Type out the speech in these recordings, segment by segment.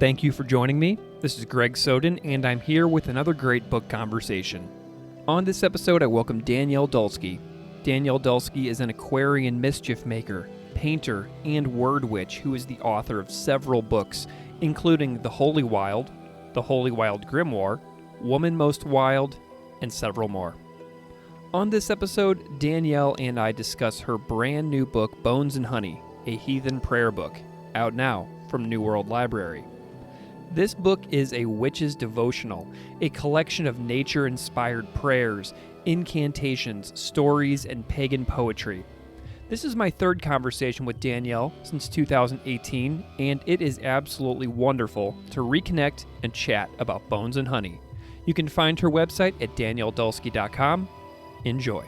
Thank you for joining me. This is Greg Soden, and I'm here with another great book conversation. On this episode, I welcome Danielle Dulsky. Danielle Dulsky is an Aquarian mischief maker, painter, and word witch who is the author of several books, including The Holy Wild Grimoire, Woman Most Wild, and several more. On this episode, Danielle and I discuss her brand new book, Bones and Honey, a heathen prayer book, out now from New World Library. This book is a witch's devotional, a collection of nature-inspired prayers, incantations, stories, and pagan poetry. This is my third conversation with Danielle since 2018, and it is absolutely wonderful to reconnect and chat about Bones and Honey. You can find her website at danielledulsky.com. Enjoy.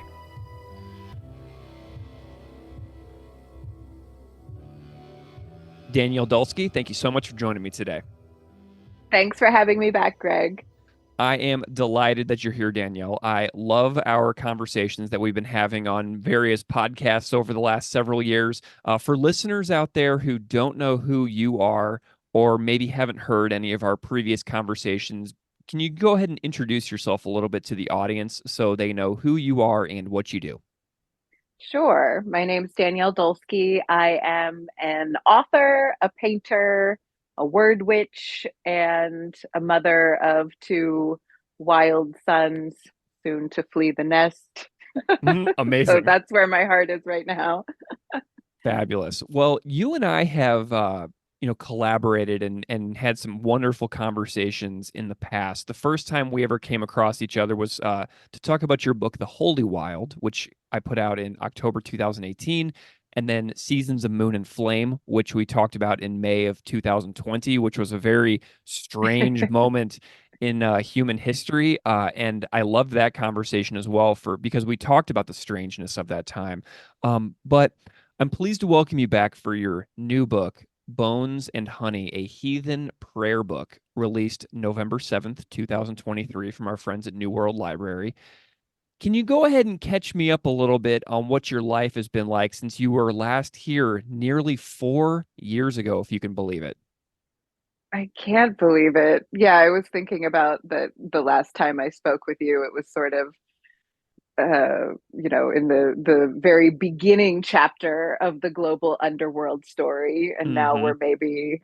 Danielle Dulsky, thank you so much for joining me today. Thanks for having me back, Greg. I am delighted that you're here, Danielle. I love our conversations that we've been having on various podcasts over the last several years. For listeners out there who don't know who you are or maybe haven't heard any of our previous conversations, can you go ahead and introduce yourself a little bit to the audience so they know who you are and what you do? Sure. My name's Danielle Dulsky. I am an author, a painter, a word witch, and a mother of two wild sons, soon to flee the nest. Amazing. So that's where my heart is right now. Fabulous. Well, you and I have collaborated and had some wonderful conversations in the past. The first time we ever came across each other was to talk about your book, The Holy Wild, which I put out in October 2018, and then Seasons of Moon and Flame, which we talked about in May of 2020, which was a very strange moment in human history. And I loved that conversation as well because we talked about the strangeness of that time. But I'm pleased to welcome you back for your new book, Bones and Honey, a heathen prayer book, released November 7th, 2023 from our friends at New World Library. Can you go ahead and catch me up a little bit on what your life has been like since you were last here nearly 4 years ago, if you can believe it? I can't believe it. Yeah, I was thinking about that the last time I spoke with you, it was sort of in the very beginning chapter of the global underworld story, and now we're maybe,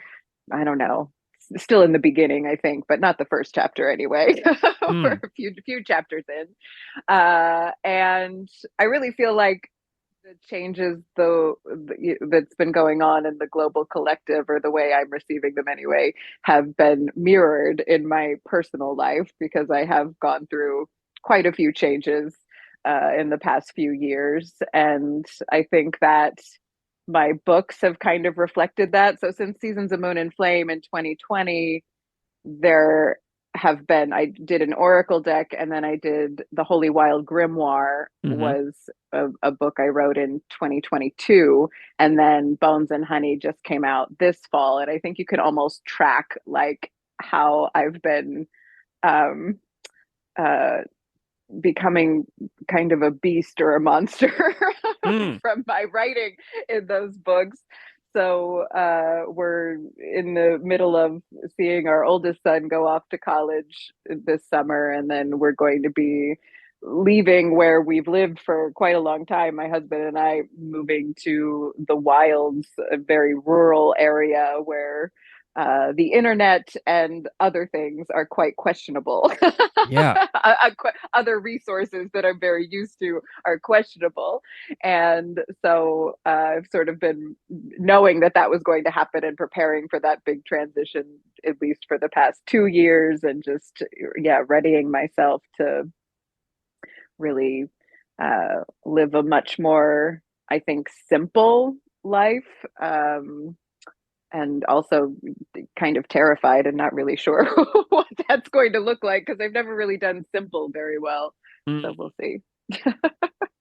I don't know, still in the beginning, I think, but not the first chapter anyway. We're a few chapters in, and I really feel like the changes that's been going on in the global collective, or the way I'm receiving them anyway, have been mirrored in my personal life, because I have gone through quite a few changes in the past few years. And I think that my books have kind of reflected that. So since Seasons of Moon and Flame in 2020, I did an Oracle deck, and then I did The Holy Wild Grimoire, was a book I wrote in 2022. And then Bones and Honey just came out this fall. And I think you can almost track like how I've been becoming kind of a beast or a monster from my writing in those books. So we're in the middle of seeing our oldest son go off to college this summer, and then we're going to be leaving where we've lived for quite a long time, my husband and I, moving to the wilds, a very rural area where the internet and other things are quite questionable. Yeah. Other resources that I'm very used to are questionable. And so I've sort of been knowing that was going to happen and preparing for that big transition, at least for the past 2 years, and just, readying myself to really live a much more, I think, simple life. And also kind of terrified and not really sure what that's going to look like, because I've never really done simple very well. So we'll see.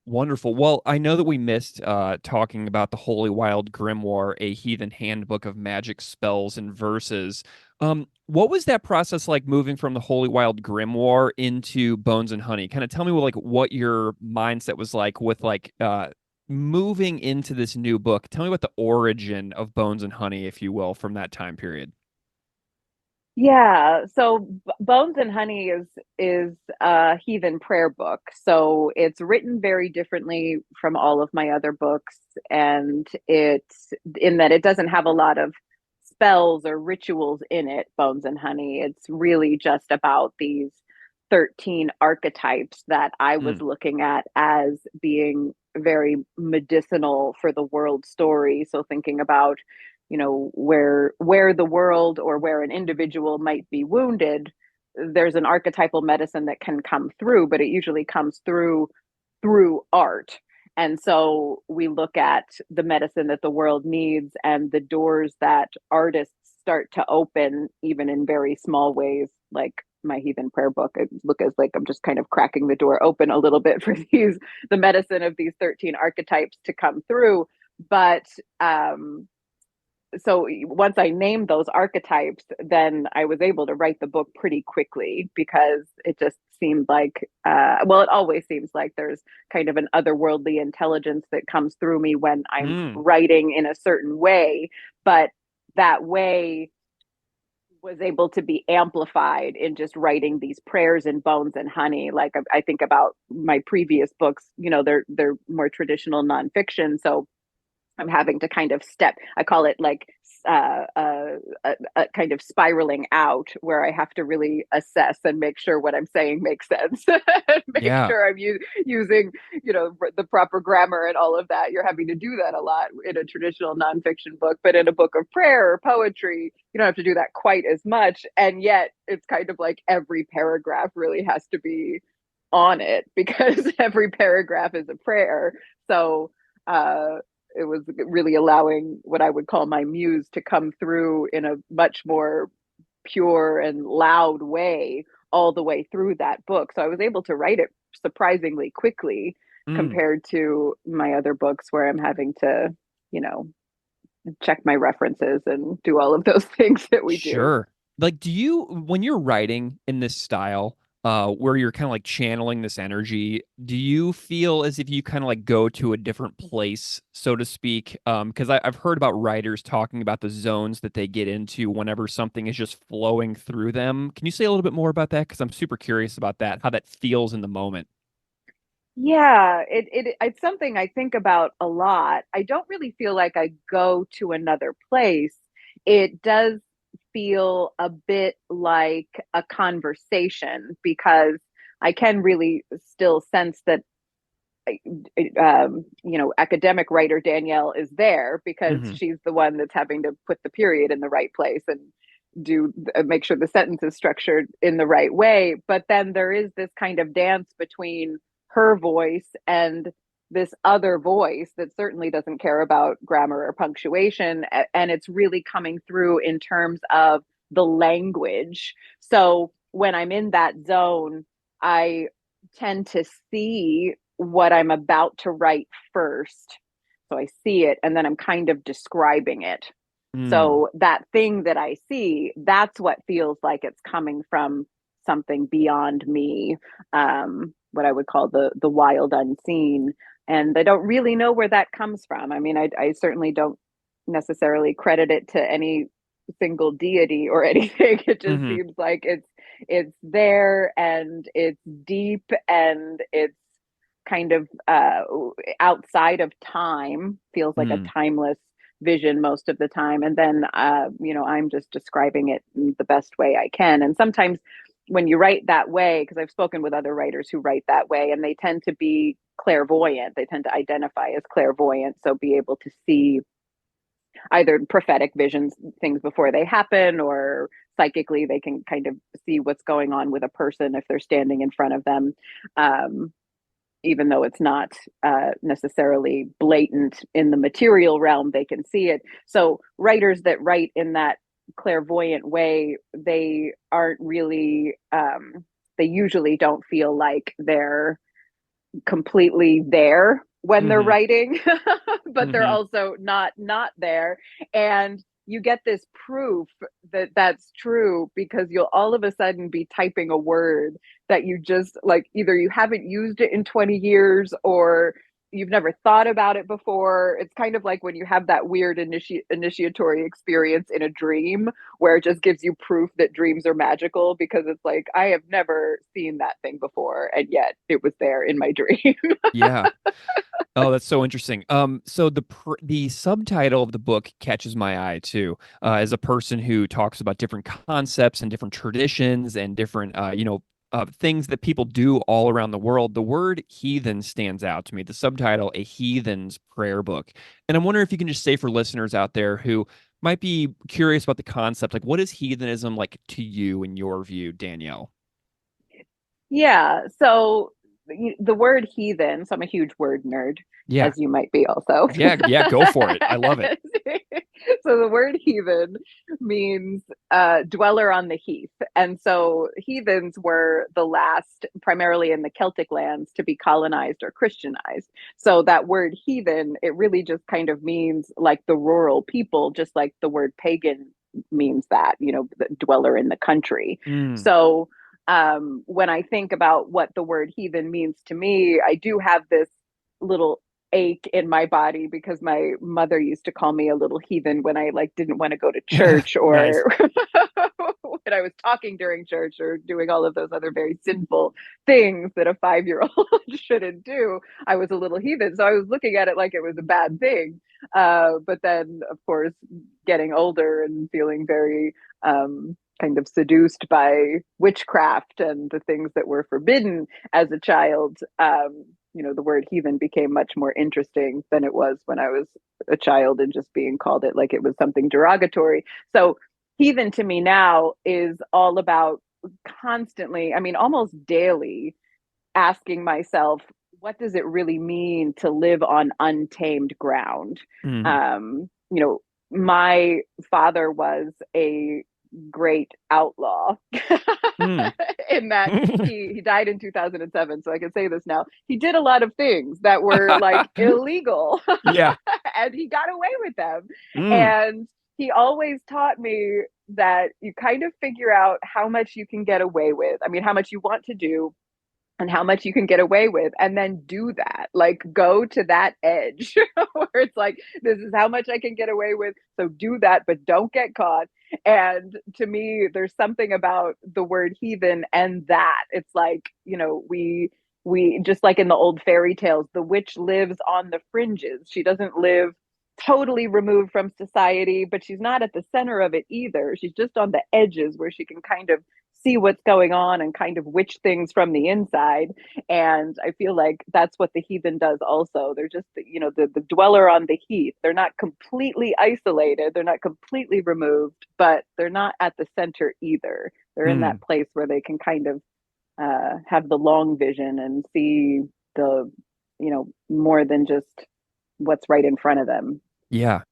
Wonderful. Well, I know that we missed talking about The Holy Wild Grimoire, a heathen handbook of magic spells and verses. What was that process like, moving from The Holy Wild Grimoire into Bones and Honey? Kind of tell me what your mindset was like with moving into this new book. Tell me about the origin of Bones and Honey, if you will, from that time period. Yeah, so Bones and Honey is a heathen prayer book. So it's written very differently from all of my other books, and it's in that it doesn't have a lot of spells or rituals in it, Bones and Honey. It's really just about these 13 archetypes that I was Mm, looking at as being very medicinal for the world story. So thinking about where the world or where an individual might be wounded, there's an archetypal medicine that can come through, but it usually comes through art. And so we look at the medicine that the world needs and the doors that artists start to open, even in very small ways, like my heathen prayer book. I look as like I'm just kind of cracking the door open a little bit for the medicine of these 13 archetypes to come through. But so once I named those archetypes, then I was able to write the book pretty quickly because it just seemed like, well, it always seems like there's kind of an otherworldly intelligence that comes through me when I'm mm, writing in a certain way. But that way was able to be amplified in just writing these prayers in Bones and Honey. Like I think about my previous books, they're more traditional nonfiction. So I'm having to kind of I call it like a kind of spiraling out where I have to really assess and make sure what I'm saying makes sense. Make yeah, sure I'm using, the proper grammar and all of that. You're having to do that a lot in a traditional nonfiction book, but in a book of prayer or poetry, you don't have to do that quite as much. And yet it's kind of like every paragraph really has to be on it because every paragraph is a prayer. So, it was really allowing what I would call my muse to come through in a much more pure and loud way all the way through that book. So I was able to write it surprisingly quickly mm, compared to my other books where I'm having to, you know, check my references and do all of those things that we do. sure. Like, when you're writing in this style, where you're kind of like channeling this energy, do you feel as if you kind of like go to a different place, so to speak? Because I've heard about writers talking about the zones that they get into whenever something is just flowing through them. Can you say a little bit more about that? Because I'm super curious about that, how that feels in the moment. Yeah, it's something I think about a lot. I don't really feel like I go to another place. It does feel a bit like a conversation because I can really still sense that academic writer Danielle is there because Hmm. she's the one that's having to put the period in the right place and do make sure the sentence is structured in the right way. But then there is this kind of dance between her voice and this other voice that certainly doesn't care about grammar or punctuation. And it's really coming through in terms of the language. So when I'm in that zone, I tend to see what I'm about to write first. So I see it and then I'm kind of describing it. Mm, So that thing that I see, that's what feels like it's coming from something beyond me, what I would call the wild unseen. And I don't really know where that comes from. I mean, I certainly don't necessarily credit it to any single deity or anything. It just hmm, seems like it's there and it's deep and it's kind of outside of time, feels like a mm, timeless vision most of the time. And then, I'm just describing it in the best way I can. And sometimes when you write that way, because I've spoken with other writers who write that way, and they tend to be clairvoyant, they tend to identify as clairvoyant. So be able to see either prophetic visions, things before they happen, or psychically, they can kind of see what's going on with a person if they're standing in front of them. Um, even though it's not necessarily blatant in the material realm, they can see it. So writers that write in that clairvoyant way, they aren't really, they usually don't feel like they're completely there when they're hmm, writing, but they're hmm. also not there. And you get this proof that that's true because you'll all of a sudden be typing a word that you just like either you haven't used it in 20 years or you've never thought about it before. It's kind of like when you have that weird initiatory experience in a dream where it just gives you proof that dreams are magical, because it's like, I have never seen that thing before, and yet it was there in my dream. Yeah. Oh, that's so interesting. So the subtitle of the book catches my eye too. As a person who talks about different concepts and different traditions and different, things that people do all around the world, the word heathen stands out to me. The subtitle, A Heathen's Prayer Book. And I'm wondering if you can just say for listeners out there who might be curious about the concept, like what is heathenism like to you in your view, Danielle? Yeah. So the word heathen, so I'm a huge word nerd, Yeah. as you might be also. Yeah, yeah, go for it. I love it. So the word heathen means dweller on the heath. And so heathens were the last, primarily in the Celtic lands, to be colonized or Christianized. So that word heathen, it really just kind of means like the rural people, just like the word pagan means that, the dweller in the country. Mm. So when I think about what the word heathen means to me, I do have this little ache in my body because my mother used to call me a little heathen when I like didn't want to go to church, Nice. or when I was talking during church, or doing all of those other very sinful things that a 5-year-old shouldn't do. I was a little heathen. So I was looking at it like it was a bad thing. But then, of course, getting older and feeling very kind of seduced by witchcraft and the things that were forbidden as a child, the word heathen became much more interesting than it was when I was a child and just being called it like it was something derogatory. So heathen to me now is all about constantly, I mean, almost daily, asking myself, what does it really mean to live on untamed ground? Mm. My father was a great outlaw Mm. in that he died in 2007, so I can say this now. He did a lot of things that were like illegal Yeah. and he got away with them. Mm. And he always taught me that you kind of figure out how much you can get away with. I mean, how much you want to do and how much you can get away with, and then do that, like go to that edge where it's like, this is how much I can get away with, so do that, but don't get caught. And to me, there's something about the word heathen and that it's like, we just like in the old fairy tales, the witch lives on the fringes. She doesn't live totally removed from society, but she's not at the center of it either. She's just on the edges where she can kind of see what's going on and kind of witch things from the inside. And I feel like that's what the heathen does also. They're just, the dweller on the heath. They're not completely isolated. They're not completely removed, but they're not at the center either. They're in that Mm. place where they can kind of have the long vision and see the, more than just what's right in front of them. Yeah.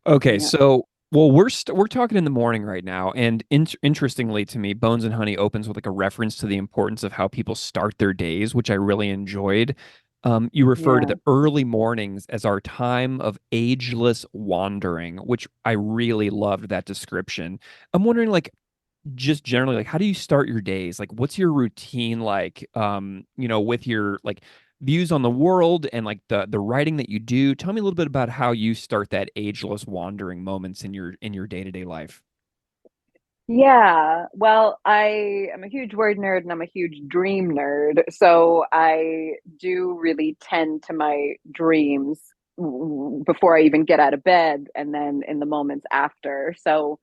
Okay, Yeah. so we're talking in the morning right now, and interestingly to me, Bones and Honey opens with like a reference to the importance of how people start their days, which I really enjoyed. You refer to Yeah. the early mornings as our time of ageless wandering, which I really loved that description. I'm wondering, like, just generally, like, how do you start your days? Like, what's your routine like? With your like views on the world and like the writing that you do. Tell me a little bit about how you start that ageless wandering moments in your day-to-day life. Yeah, well, I am a huge word nerd and I'm a huge dream nerd. So I do really tend to my dreams before I even get out of bed and then in the moments after. So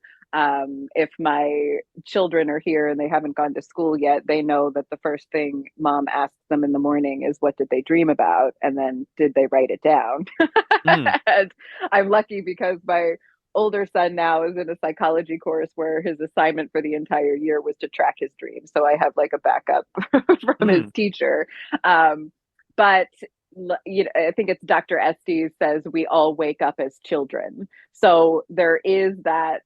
if my children are here and they haven't gone to school yet, they know that the first thing mom asks them in the morning is, what did they dream about? And then did they write it down? Mm. And I'm lucky because my older son now is in a psychology course where his assignment for the entire year was to track his dreams. So I have like a backup from his Mm. teacher. But I think it's Dr. Estes says we all wake up as children. So there is that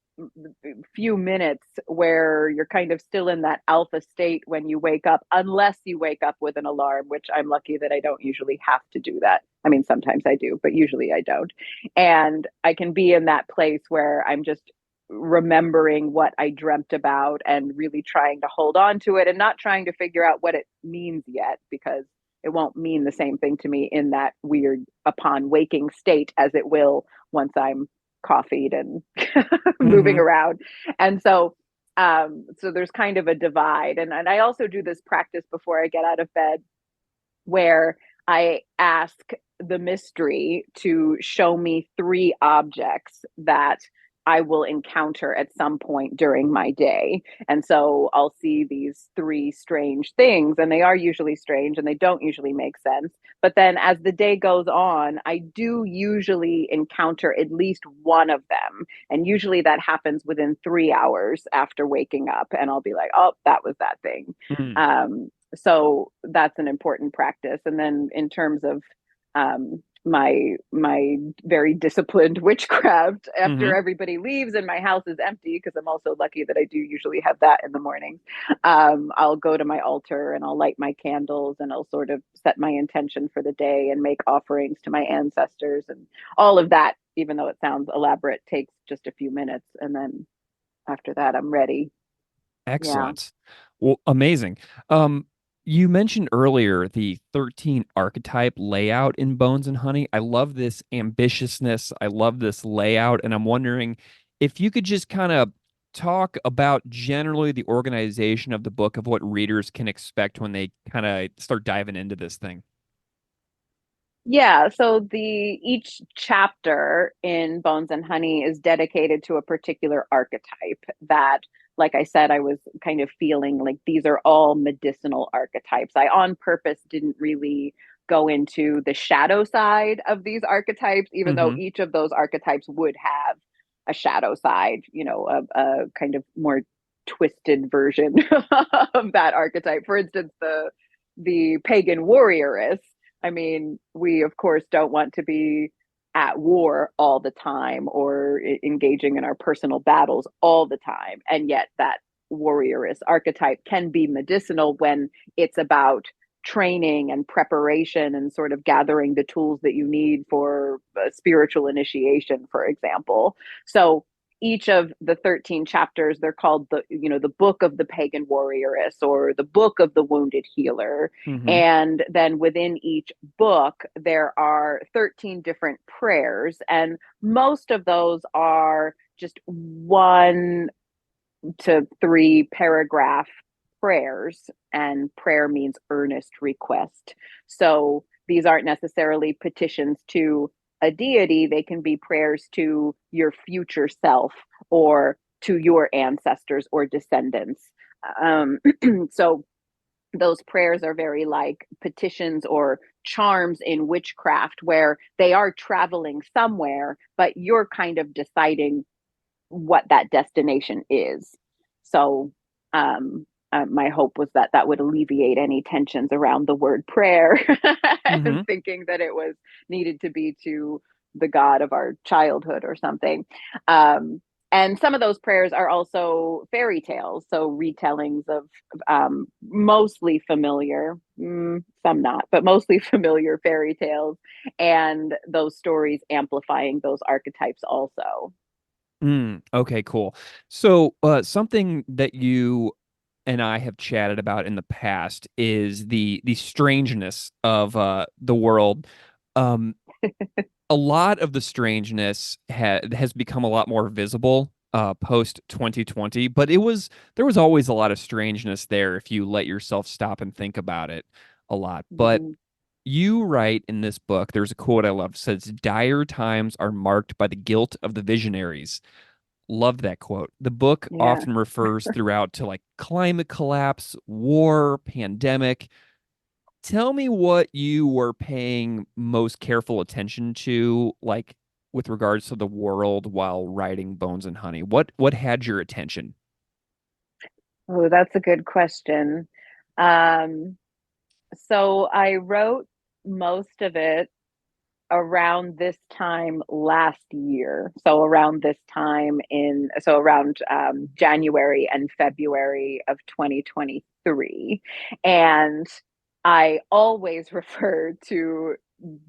few minutes where you're kind of still in that alpha state when you wake up, unless you wake up with an alarm, which I'm lucky that I don't usually have to do that. I mean, sometimes I do, but usually I don't. And I can be in that place where I'm just remembering what I dreamt about and really trying to hold on to it and not trying to figure out what it means yet, because it won't mean the same thing to me in that weird upon waking state as it will once I'm coffeeed and moving Mm-hmm. around. And so there's kind of a divide. And I also do this practice before I get out of bed where I ask the mystery to show me three objects that I will encounter at some point during my day. And so I'll see these three strange things, and they are usually strange and they don't usually make sense. But then as the day goes on, I do usually encounter at least one of them. And usually that happens within 3 hours after waking up. And I'll be like, oh, that was that thing. Mm-hmm. So that's an important practice. And then in terms of my very disciplined witchcraft, after Mm-hmm. everybody leaves and my house is empty, because I'm also lucky that I do usually have that in the morning, I'll go to my altar and I'll light my candles and I'll sort of set my intention for the day and make offerings to my ancestors, and all of that, even though it sounds elaborate, takes just a few minutes, and then after that I'm ready. Yeah. Excellent. Well, amazing. Um, you mentioned earlier the 13 archetype layout in Bones and Honey. I love this ambitiousness. I love this layout. And I'm wondering if you could just kind of talk about generally the organization of the book, of what readers can expect when they kind of start diving into this thing. Yeah, so the each chapter in Bones and Honey is dedicated to a particular archetype that, like I said, I was kind of feeling like these are all medicinal archetypes. I on purpose didn't really go into the shadow side of these archetypes, even though Mm-hmm. each of those archetypes would have a shadow side, a kind of more twisted version of that archetype. For instance, the pagan warrioress. I mean, we of course don't want to be at war all the time or engaging in our personal battles all the time. And yet, that warrioress archetype can be medicinal when it's about training and preparation and sort of gathering the tools that you need for spiritual initiation, for example. So each of the 13 chapters, they're called the book of the pagan warrioress or the book of the wounded healer. Mm-hmm. And then within each book there are 13 different prayers, and most of those are just 1 to 3 paragraph prayers, and prayer means earnest request. So these aren't necessarily petitions to a deity, they can be prayers to your future self or to your ancestors or descendants. Um, so those prayers are very like petitions or charms in witchcraft, where they are traveling somewhere, but you're kind of deciding what that destination is. So, my hope was that that would alleviate any tensions around the word prayer Mm-hmm. and thinking that it was needed to be to the God of our childhood or something. And some of those prayers are also fairy tales, so retellings of mostly familiar, some not, but mostly familiar fairy tales, and those stories amplifying those archetypes also. Okay, cool. So, something that you and I have chatted about in the past is the strangeness of the world. Um, a lot of the strangeness has become a lot more visible post 2020, but there was always a lot of strangeness there if you let yourself stop and think about it a lot. But Mhm. you write in this book, there's a quote I love, says, "Dire times are marked by the guilt of the visionaries." Love that quote. The book Yeah. often refers throughout to like climate collapse, war, pandemic. Tell me what you were paying most careful attention to, like with regards to the world while writing Bones and Honey. What had your attention? Oh, that's a good question. Um, so I wrote most of it around this time last year. So around this time so around January and February of 2023. And I always refer to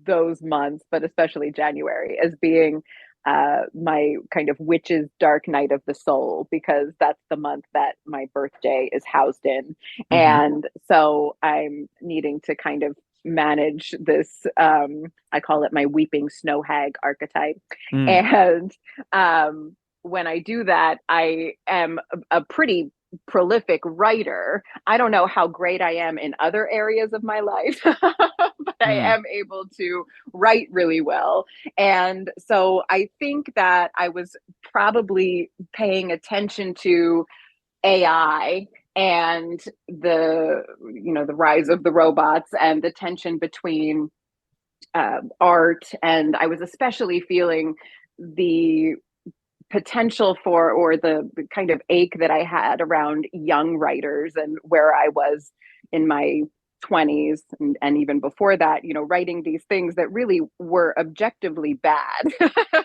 those months, but especially January, as being my kind of witch's dark night of the soul, because that's the month that my birthday is housed in. Mm-hmm. And so I'm needing to kind of manage this, I call it my weeping snow hag archetype. Mm. And when I do that, I am a pretty prolific writer. I don't know how great I am in other areas of my life, but I Mm. am able to write really well. And so I think that I was probably paying attention to AI and the rise of the robots and the tension between art. And I was especially feeling the potential for, or the kind of ache that I had around young writers and where I was in my 20s and even before that, writing these things that really were objectively bad.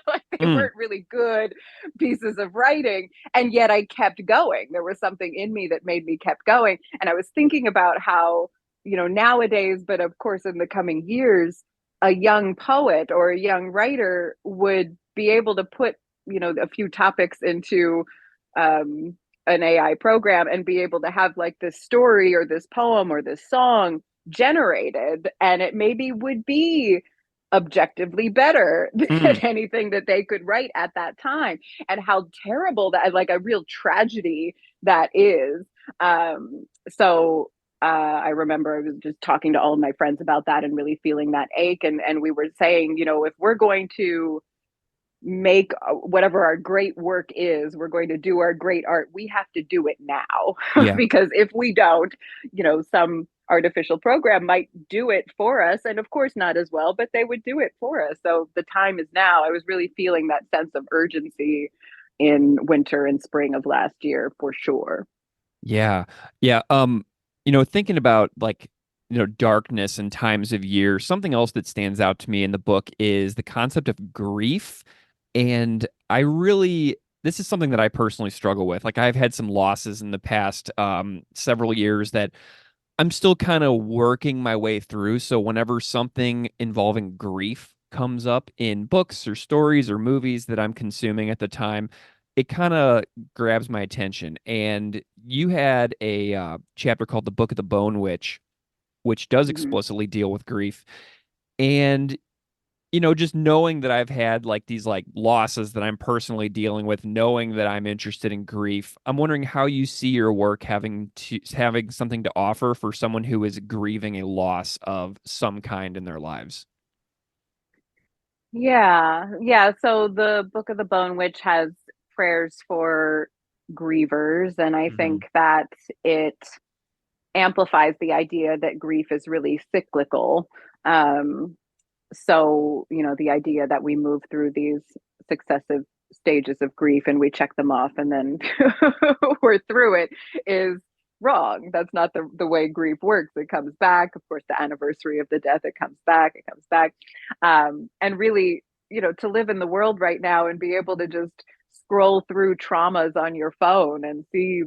Like they Mm. weren't really good pieces of writing. And yet I kept going. There was something in me that made me kept going. And I was thinking about how, nowadays, but of course in the coming years, a young poet or a young writer would be able to put a few topics into an AI program and be able to have like this story or this poem or this song generated, and it maybe would be objectively better than Mm. anything that they could write at that time, and how terrible that, like a real tragedy that is. So I remember I was just talking to all of my friends about that and really feeling that ache, and we were saying, if we're going to make whatever our great work is, we're going to do our great art, we have to do it now. Yeah. Because if we don't, some artificial program might do it for us, and of course not as well, but they would do it for us. So the time is now. I was really feeling that sense of urgency in winter and spring of last year for sure. Yeah. Yeah. Thinking about like, darkness and times of year, something else that stands out to me in the book is the concept of grief. And this is something that I personally struggle with. Like I've had some losses in the past several years that I'm still kind of working my way through. So whenever something involving grief comes up in books or stories or movies that I'm consuming at the time, it kind of grabs my attention. And you had a chapter called The Book of the Bone Witch, which does Mm-hmm. explicitly deal with grief. And just knowing that I've had like these like losses that I'm personally dealing with, knowing that I'm interested in grief, I'm wondering how you see your work having something to offer for someone who is grieving a loss of some kind in their lives. Yeah. So the Book of the Bone Witch has prayers for grievers, and I Hmm. think that it amplifies the idea that grief is really cyclical. Um, so, the idea that we move through these successive stages of grief and we check them off and then we're through it is wrong. That's not the way grief works. It comes back. Of course, the anniversary of the death, it comes back, it comes back. And really, to live in the world right now and be able to just scroll through traumas on your phone and see,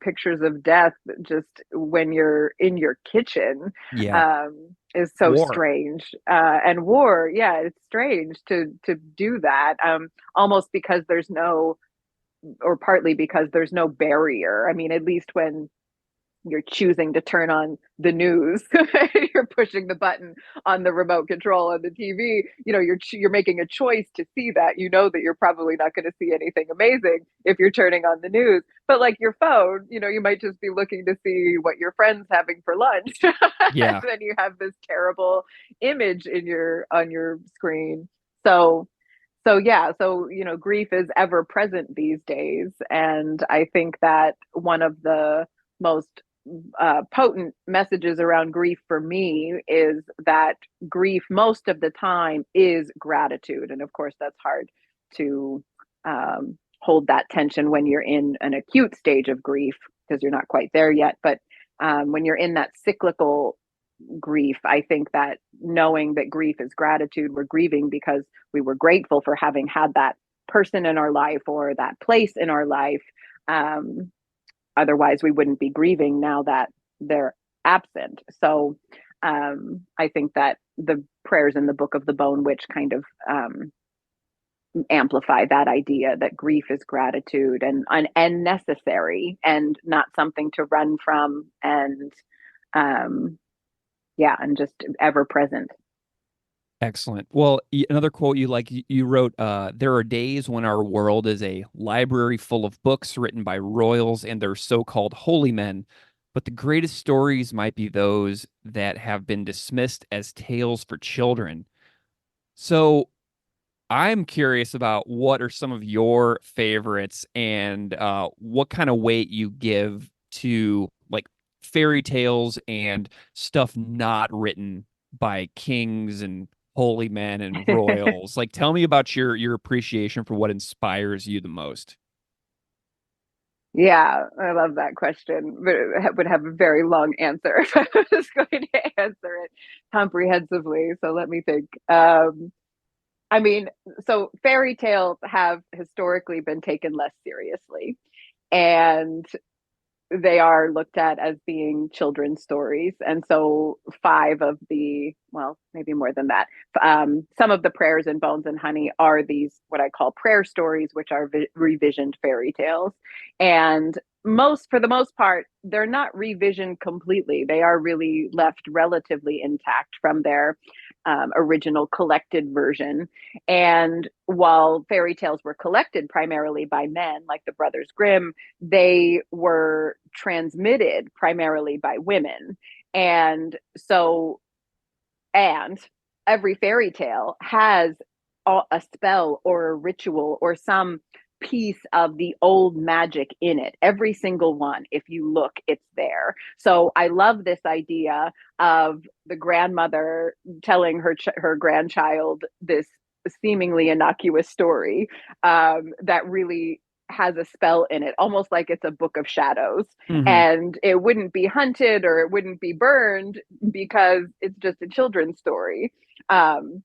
pictures of death just when you're in your kitchen, Yeah. is so War. strange. And war, yeah, it's strange to do that, almost because there's no, or partly because there's no barrier. I mean, at least when you're choosing to turn on the news, you're pushing the button on the remote control on the TV, you're making a choice to see that. That you're probably not going to see anything amazing if you're turning on the news, but like your phone, you might just be looking to see what your friend's having for lunch. And Yeah. then you have this terrible image in your on your screen. So grief is ever present these days, and I think that one of the most potent messages around grief for me is that grief most of the time is gratitude. And of course, that's hard to hold that tension when you're in an acute stage of grief because you're not quite there yet. But when you're in that cyclical grief, I think that knowing that grief is gratitude, we're grieving because we were grateful for having had that person in our life or that place in our life. Um, Otherwise, we wouldn't be grieving now that they're absent. So I think that the prayers in the Book of the Bone Witch kind of amplify that idea that grief is gratitude and necessary and not something to run from, and Yeah, and just ever present. Excellent. Well, another quote you wrote, there are days when our world is a library full of books written by royals and their so-called holy men, but the greatest stories might be those that have been dismissed as tales for children. So I'm curious about what are some of your favorites and what kind of weight you give to like fairy tales and stuff not written by kings and holy men and royals. Like, tell me about your appreciation for what inspires you the most. Yeah, I love that question, but it would have a very long answer if I was going to answer it comprehensively. So let me think. I mean, so fairy tales have historically been taken less seriously. And they are looked at as being children's stories. And so, five of the, well, maybe more than that, some of the prayers in Bones and Honey are these, what I call prayer stories, which are revisioned fairy tales. And for the most part, they're not revisioned completely. They are really left relatively intact from their original collected version. And while fairy tales were collected primarily by men, like the Brothers Grimm, they were transmitted primarily by women. And so, and every fairy tale has a spell or a ritual or some piece of the old magic in it. Every single one, if you look, it's there. So I love this idea of the grandmother telling her grandchild this seemingly innocuous story that really has a spell in it, almost like it's a book of shadows. Hmm. And it wouldn't be hunted or it wouldn't be burned because it's just a children's story. Um,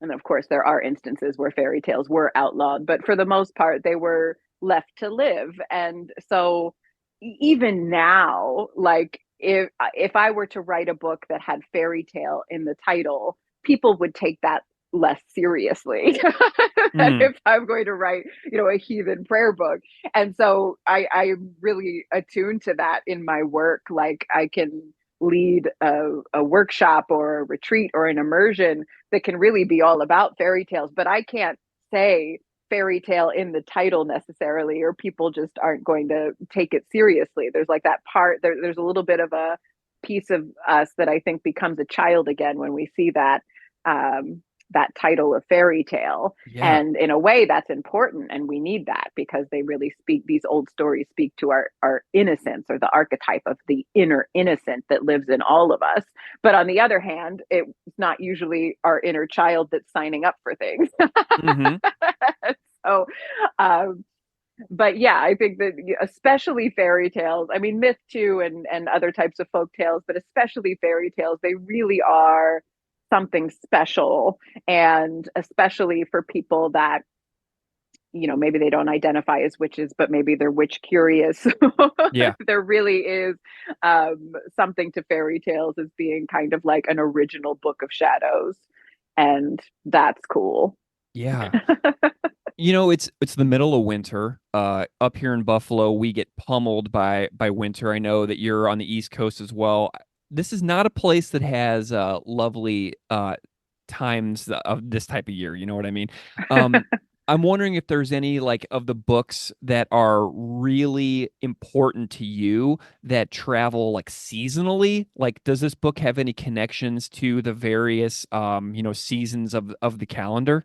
and of course, there are instances where fairy tales were outlawed, but for the most part, they were left to live. And so, even now, like if I were to write a book that had fairy tale in the title, people would take that less seriously than Mm. if I'm going to write, a heathen prayer book. And so I'm really attuned to that in my work. Like I can lead a workshop or a retreat or an immersion that can really be all about fairy tales, but I can't say fairy tale in the title necessarily, or people just aren't going to take it seriously. There's like that part there's a little bit of a piece of us that I think becomes a child again when we see um, that title of fairy tale. Yeah. And in a way, that's important, and we need that because they really speak. These old stories speak to our innocence, or the archetype of the inner innocent that lives in all of us. But on the other hand, it's not usually our inner child that's signing up for things. Hmm. So, um, but yeah, I think that especially fairy tales, I mean, myth too, and other types of folk tales, but especially fairy tales, they really are something special. And especially for people that, maybe they don't identify as witches, but maybe they're witch curious. Yeah. There really is something to fairy tales as being kind of like an original book of shadows. And that's cool. Yeah. It's the middle of winter. Up here in Buffalo, we get pummeled by winter. I know that you're on the East Coast as well. This is not a place that has lovely times of this type of year. You know what I mean? Um, I'm wondering if there's any like of the books that are really important to you that travel like seasonally. Like, does this book have any connections to the various seasons of the calendar?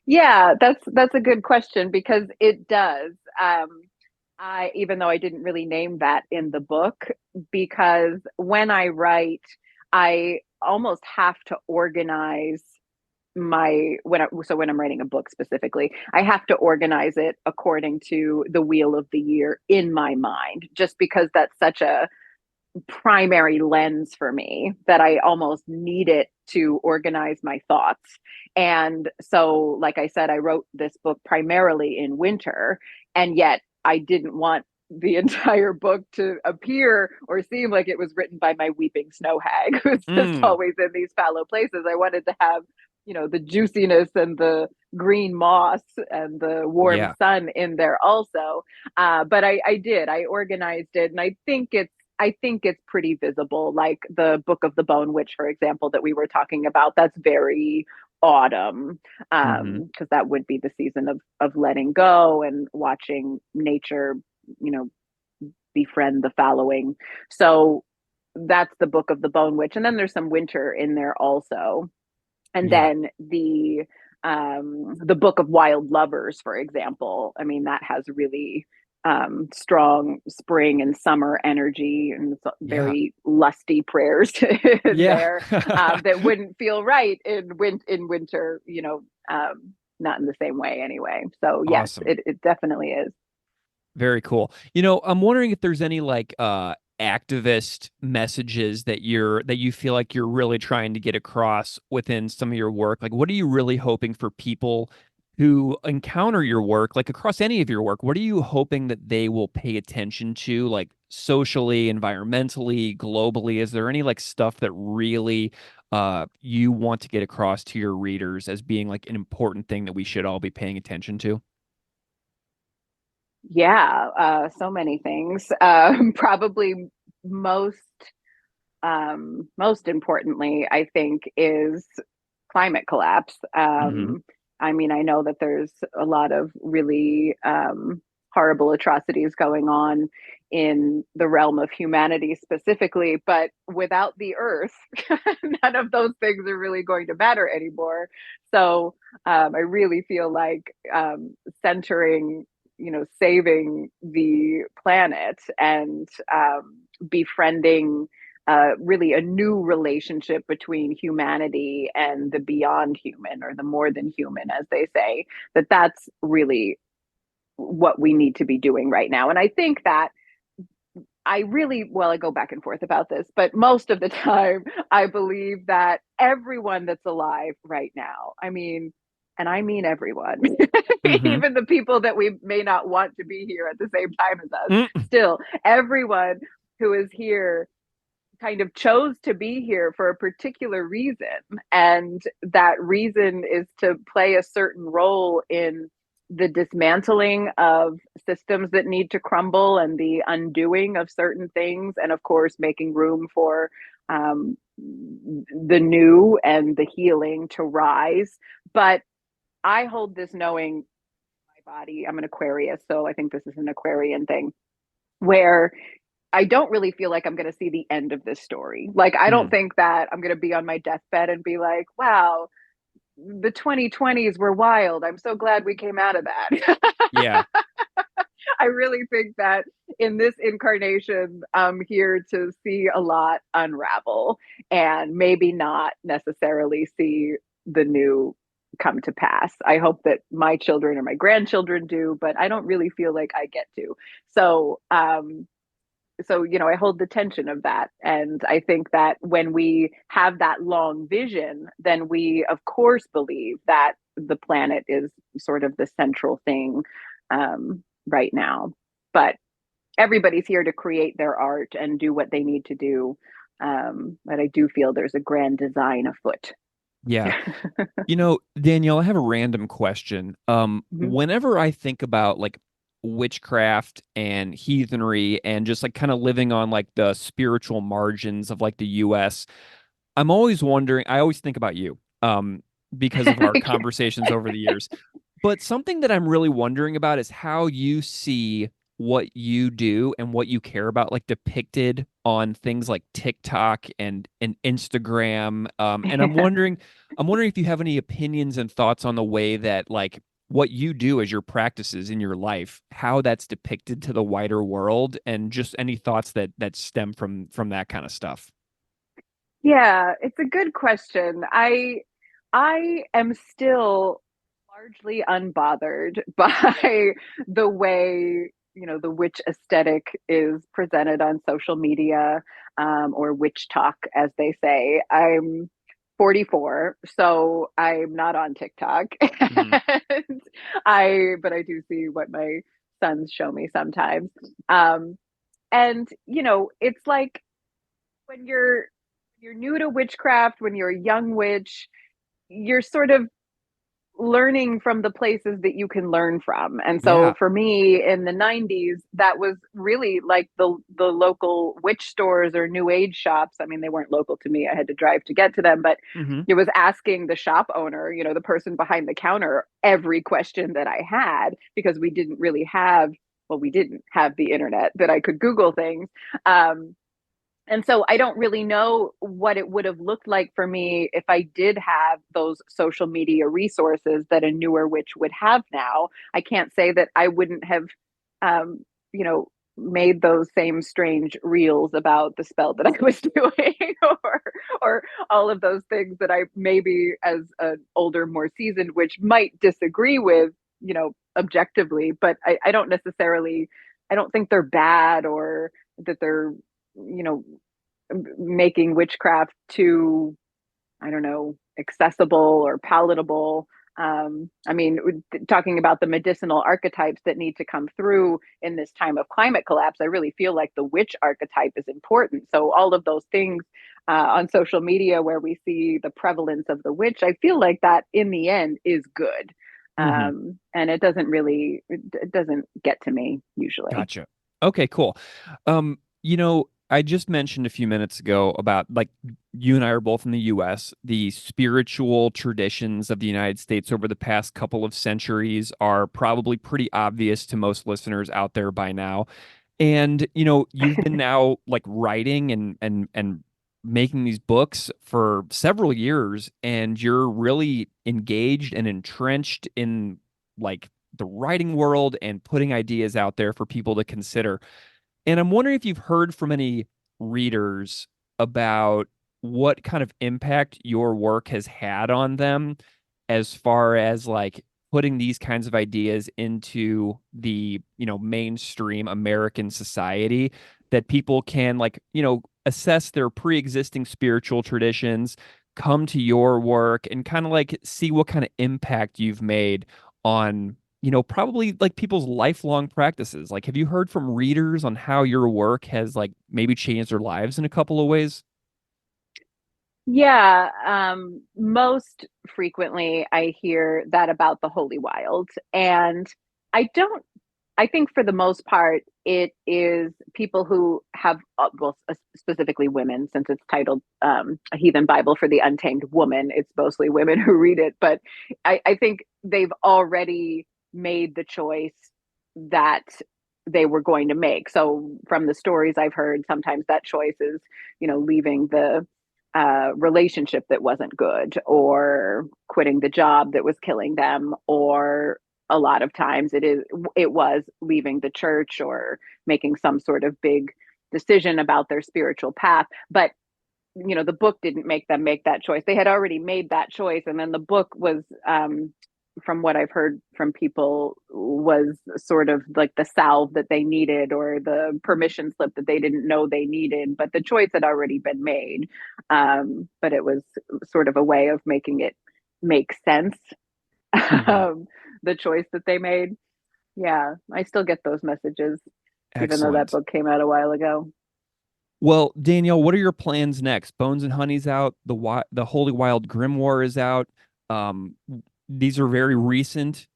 Yeah, that's a good question because it does. I even though I didn't really name that in the book, because when I write, I almost have to organize when I'm writing a book specifically, I have to organize it according to the wheel of the year in my mind, just because that's such a primary lens for me that I almost need it to organize my thoughts. And so, like I said, I wrote this book primarily in winter, and yet I didn't want the entire book to appear or seem like it was written by my weeping snow hag, who's just Mm, always in these fallow places. I wanted to have, the juiciness and the green moss and the warm yeah. sun in there also. But I did, I organized it, and I think I think it's pretty visible. Like the Book of the Bone Witch, for example, that we were talking about, that's very autumn, Mm-hmm. because that would be the season of letting go and watching nature, you know, befriend the following. So that's the Book of the Bone Witch. And then there's some winter in there also. And Yeah. then the Book of Wild Lovers, for example, I mean, that has really strong spring and summer energy and Yeah. very lusty prayers in Yeah. there, that wouldn't feel right in winter, not in the same way anyway. So yes, Awesome. it definitely is. Very cool. I'm wondering if there's any like activist messages that you feel like you're really trying to get across within some of your work. Like what are you really hoping for people who encounter your work, like across any of your work? What are you hoping that they will pay attention to, like socially, environmentally, globally? Is there any like stuff that really you want to get across to your readers as being like an important thing that we should all be paying attention to? Yeah, so many things. Probably most most importantly, I think, is climate collapse. Hmm. I mean, I know that there's a lot of really horrible atrocities going on in the realm of humanity specifically, but without the earth, none of those things are really going to matter anymore. So I really feel like centering, saving the planet and befriending really a new relationship between humanity and the beyond human, or the more than human, as they say, that's really what we need to be doing right now. And I think that I go back and forth about this, but most of the time, I believe that everyone that's alive right now, and I mean everyone, Hmm. even the people that we may not want to be here at the same time as us, still, everyone who is here kind of chose to be here for a particular reason. And that reason is to play a certain role in the dismantling of systems that need to crumble and the undoing of certain things. And of course, making room for the new and the healing to rise. But I hold this knowing my body, I'm an Aquarius, so I think this is an Aquarian thing, where I don't really feel like I'm going to see the end of this story. Like, I don't Mm. think that I'm going to be on my deathbed and be like, wow, the 2020s were wild. I'm so glad we came out of that. Yeah. I really think that in this incarnation, I'm here to see a lot unravel and maybe not necessarily see the new come to pass. I hope that my children or my grandchildren do, but I don't really feel like I get to. So, I hold the tension of that, and I think that when we have that long vision, then we of course believe that the planet is sort of the central thing right now. But everybody's here to create their art and do what they need to do, but I do feel there's a grand design afoot. Yeah. Danielle, I have a random question. Mhm. Whenever I think about like witchcraft and heathenry and just like kind of living on like the spiritual margins of like the US, I'm always wondering, I always think about you, because of our Thank you. conversations over the years. But something that I'm really wondering about is how you see what you do and what you care about, like depicted on things like TikTok and Instagram. And I'm wondering if you have any opinions and thoughts on the way that like what you do as your practices in your life, how that's depicted to the wider world, and just any thoughts that stem from that kind of stuff. Yeah, it's a good question. I am still largely unbothered by the way, the witch aesthetic is presented on social media, or witch talk, as they say. I'm 44, so I'm not on TikTok. Hmm. And but I do see what my sons show me sometimes. And it's like when you're new to witchcraft, when you're a young witch, you're sort of learning from the places that you can learn from. And so Yeah. for me in the 90s, that was really like the local witch stores or new age shops. I mean, they weren't local to me. I had to drive to get to them, but Mm-hmm. it was asking the shop owner, the person behind the counter, every question that I had, because we didn't have the internet that I could Google things. And so I don't really know what it would have looked like for me if I did have those social media resources that a newer witch would have now. I can't say that I wouldn't have, um, you know, made those same strange reels about the spell that I was doing, or all of those things that I maybe as an older, more seasoned witch might disagree with, objectively. But I don't necessarily, I don't think they're bad or that they're, you know, making witchcraft too, I don't know, accessible or palatable. I mean, talking about the medicinal archetypes that need to come through in this time of climate collapse, I really feel like the witch archetype is important. So all of those things on social media where we see the prevalence of the witch, I feel like that in the end is good. Mm-hmm. And it doesn't get to me usually. Gotcha. Okay, cool. I just mentioned a few minutes ago about like you and I are both in the US. The spiritual traditions of the United States over the past couple of centuries are probably pretty obvious to most listeners out there by now. And you've been now like writing and making these books for several years, and you're really engaged and entrenched in like the writing world and putting ideas out there for people to consider. And I'm wondering if you've heard from any readers about what kind of impact your work has had on them as far as like putting these kinds of ideas into the, mainstream American society, that people can like, assess their pre-existing spiritual traditions, come to your work and kind of like see what kind of impact you've made on probably like people's lifelong practices. Like, have you heard from readers on how your work has like maybe changed their lives in a couple of ways? Yeah, most frequently I hear that about the Holy Wild. And I don't, I think for the most part, it is people who have, well, specifically women, since it's titled A Heathen Bible for the Untamed Woman. It's mostly women who read it. But I think they've already made the choice that they were going to make. So from the stories I've heard, sometimes that choice is, leaving the relationship that wasn't good, or quitting the job that was killing them, or a lot of times it was leaving the church or making some sort of big decision about their spiritual path. But the book didn't make them make that choice. They had already made that choice, and then the book was, from what I've heard from people, was sort of like the salve that they needed, or the permission slip that they didn't know they needed, but the choice had already been made. But it was sort of a way of making it make sense. Hmm. um, the choice that they made. Yeah, I still get those messages, even though that Excellent. book came out a while ago. Well, Danielle, what are your plans next? Bones and Honey's out. The Holy Wild Grimoire is out. Um, these are very recent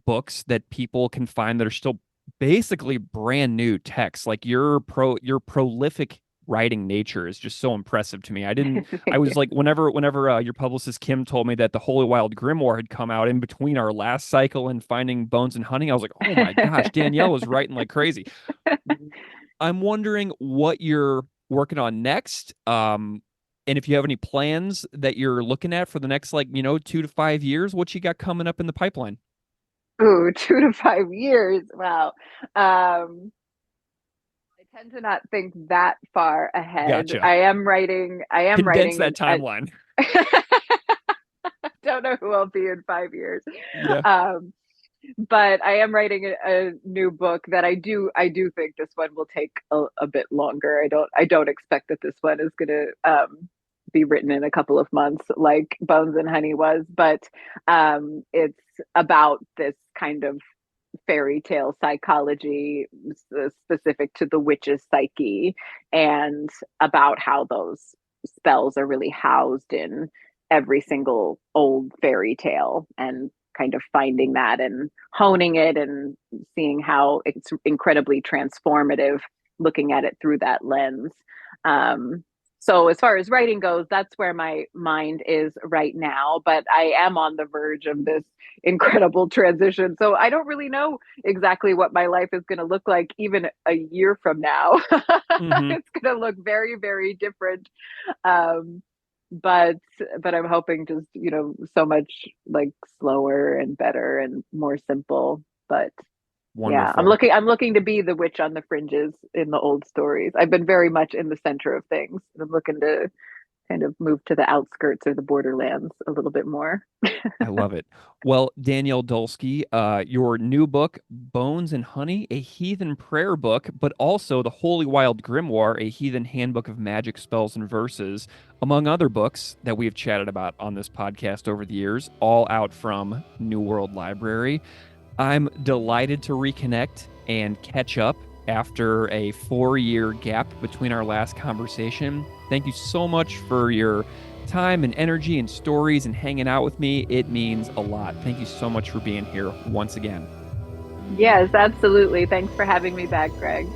books that people can find that are still basically brand new texts. Like your prolific writing nature is just so impressive to me. I Thank you. was like, whenever your publicist Kim told me that the Holy Wild Grimoire had come out in between our last cycle and finding Bones and Honey, I was like, oh my gosh, Danielle was writing like crazy. I'm wondering what you're working on next. And if you have any plans that you're looking at for the next, like, 2 to 5 years, what you got coming up in the pipeline? Ooh, 2 to 5 years. Wow. I tend to not think that far ahead. Gotcha. I am Condense writing that timeline. don't know who I'll be in 5 years. Yeah. Um, but I am writing a new book that I do think this one will take a bit longer. I don't expect that this one is going to be written in a couple of months like Bones and Honey was, but it's about this kind of fairy tale psychology specific to the witch's psyche, and about how those spells are really housed in every single old fairy tale, and kind of finding that and honing it and seeing how it's incredibly transformative looking at it through that lens. So as far as writing goes, that's where my mind is right now, but I am on the verge of this incredible transition. So I don't really know exactly what my life is going to look like even a year from now. Mm-hmm. It's going to look very, very different. Um, but I'm hoping just, so much like slower and better and more simple. But yeah, Wonderful. I'm looking to be the witch on the fringes in the old stories. I've been very much in the center of things. I'm looking to kind of move to the outskirts or the borderlands a little bit more. I love it. Well, Danielle Dulsky, your new book, Bones and Honey, a heathen prayer book, but also the Holy Wild Grimoire, a heathen handbook of magic spells and verses, among other books that we have chatted about on this podcast over the years, all out from New World Library. I'm delighted to reconnect and catch up after a 4-year gap between our last conversation. Thank you so much for your time and energy and stories and hanging out with me. It means a lot. Thank you so much for being here once again. Yes, absolutely. Thanks for having me back, Greg.